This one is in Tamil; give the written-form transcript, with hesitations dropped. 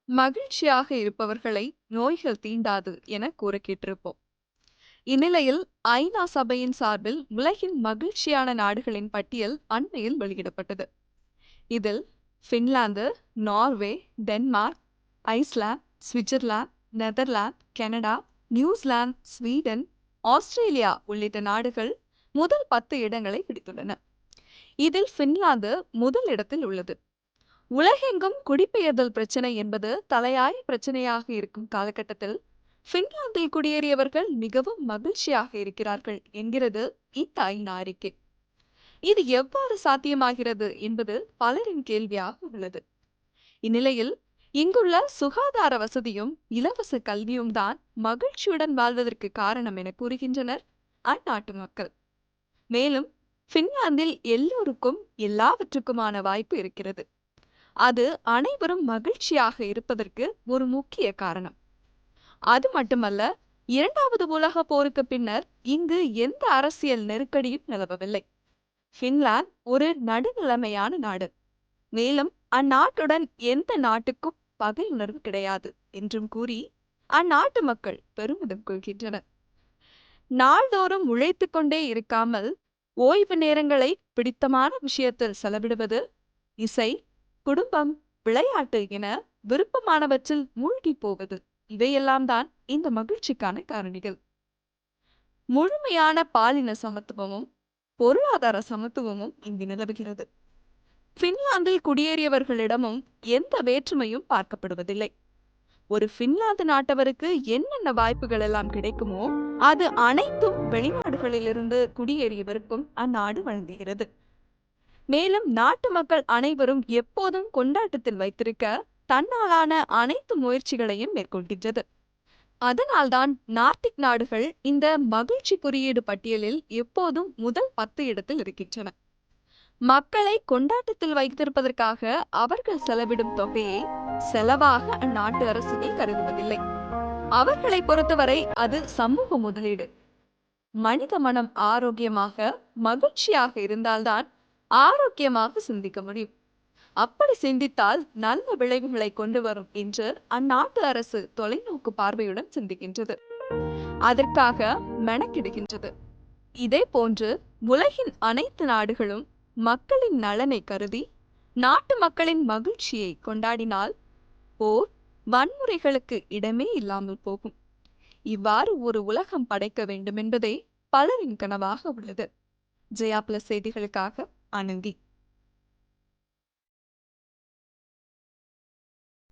மகிழ்ச்சியாக இருப்பவர்களை நோய்கள் தீண்டாது என கூற கேட்டிருப்போம். இந்நிலையில் ஐநா சபையின் சார்பில் உலகின் மகிழ்ச்சியான நாடுகளின் பட்டியல் அண்மையில் வெளியிடப்பட்டது. இதில் Finland, Norway, Denmark, Iceland, Switzerland, Netherlands, Canada, New Zealand, Sweden, Australia உள்ளிட்ட நாடுகள் முதல் 10 இடங்களை பிடித்துள்ளன. இதில் பின்லாந்து முதல் இடத்தில் உள்ளது. உலகெங்கும் குடிபெயர்தல் பிரச்சனை என்பது தலையாய பிரச்சனையாக இருக்கும் காலகட்டத்தில் பின்லாந்தில் குடியேறியவர்கள் மிகவும் மகிழ்ச்சியாக இருக்கிறார்கள் என்கிறது இந்த ஐநா அறிக்கை. இது எவ்வாறு சாத்தியமாகிறது என்பது பலரின் கேள்வியாக உள்ளது. இந்நிலையில் இங்குள்ள சுகாதார வசதியும் இலவச கல்வியும் தான் மகிழ்ச்சியுடன் வாழ்வதற்கு காரணம் என கூறுகின்றனர் அந்நாட்டு மக்கள். மேலும் பின்லாந்தில் எல்லோருக்கும் எல்லாவற்றுக்குமான வாய்ப்பு இருக்கிறது. அது அனைவரும் மகிழ்ச்சியாக இருப்பதற்கு ஒரு முக்கிய காரணம். அது மட்டுமல்ல, இரண்டாவது உலக போருக்கு பின்னர் இங்கு எந்த அரசியல் நெருக்கடியும் நிலவவில்லை. பின்லாந்து ஒரு நடுநிலைமையான நாடு. மேலும் அந்நாட்டுடன் எந்த நாட்டுக்கும் பகை உணர்வு கிடையாது என்றும் கூறி அந்நாட்டு மக்கள் பெருமிதம் கொள்கின்றனர். நாள்தோறும் உழைத்து கொண்டே இருக்காமல் ஓய்வு நேரங்களை பிடித்தமான விஷயத்தில் செலவிடுவது, இசை, குடும்பம், விளையாட்டு என விருப்பமானவற்றில் மூழ்கி போவது, இவையெல்லாம் தான் இந்த மகிழ்ச்சிக்கான காரணிகள். முழுமையான பாலின சமத்துவமும் பொருளாதார சமத்துவமும் இங்கு நிலவுகிறது. பின்லாந்தில் குடியேறியவர்களிடமும் எந்த வேற்றுமையும் பார்க்கப்படுவதில்லை. ஒரு பின்லாந்து நாட்டவருக்கு என்னென்ன வாய்ப்புகள் எல்லாம் கிடைக்குமோ அது அனைத்தும் வெளிநாடுகளிலிருந்து குடியேறியவருக்கும் அந்நாடு வழங்குகிறது. மேலும் நாட்டு மக்கள் அனைவரும் எப்போதும் கொண்டாட்டத்தில் வைத்திருக்க தன்னாலான அனைத்து முயற்சிகளையும் மேற்கொள்கின்றது. அதனால்தான் நார்டிக் நாடுகள் இந்த மகிழ்ச்சி குறியீடு பட்டியலில் எப்போதும் முதல் 10 இடத்தில் இருக்கின்றன. மக்களை கொண்டாட்டத்தில் வைத்திருப்பதற்காக அவர்கள் செலவிடும் தொகையை செலவாக அந்நாட்டு அரசுகள் கருதுவதில்லை. அவர்களை பொறுத்தவரை அது சமூக முதலீடு. மனித மனம் ஆரோக்கியமாக மகிழ்ச்சியாக இருந்தால்தான் ஆரோக்கியமாக சிந்திக்க முடியும். அப்படி சிந்தித்தால் நல்ல விளைவுகளை கொண்டு வரும் என்று அந்நாட்டு அரசு தொலைநோக்கு பார்வையுடன் சிந்திக்கின்றது. அதற்காக மெனக்கிடுகின்றது. இதே போன்று உலகின் அனைத்து நாடுகளும் மக்களின் நலனை கருதி நாட்டு மக்களின் மகிழ்ச்சியை கொண்டாடினால் போர், வன்முறைகளுக்கு இடமே இல்லாமல் போகும். இவ்வாறு ஒரு உலகம் படைக்க வேண்டும் என்பதே பலரின் கனவாக உள்ளது. ஜெயா பிளஸ் செய்திகளுக்காக ஆனந்தி.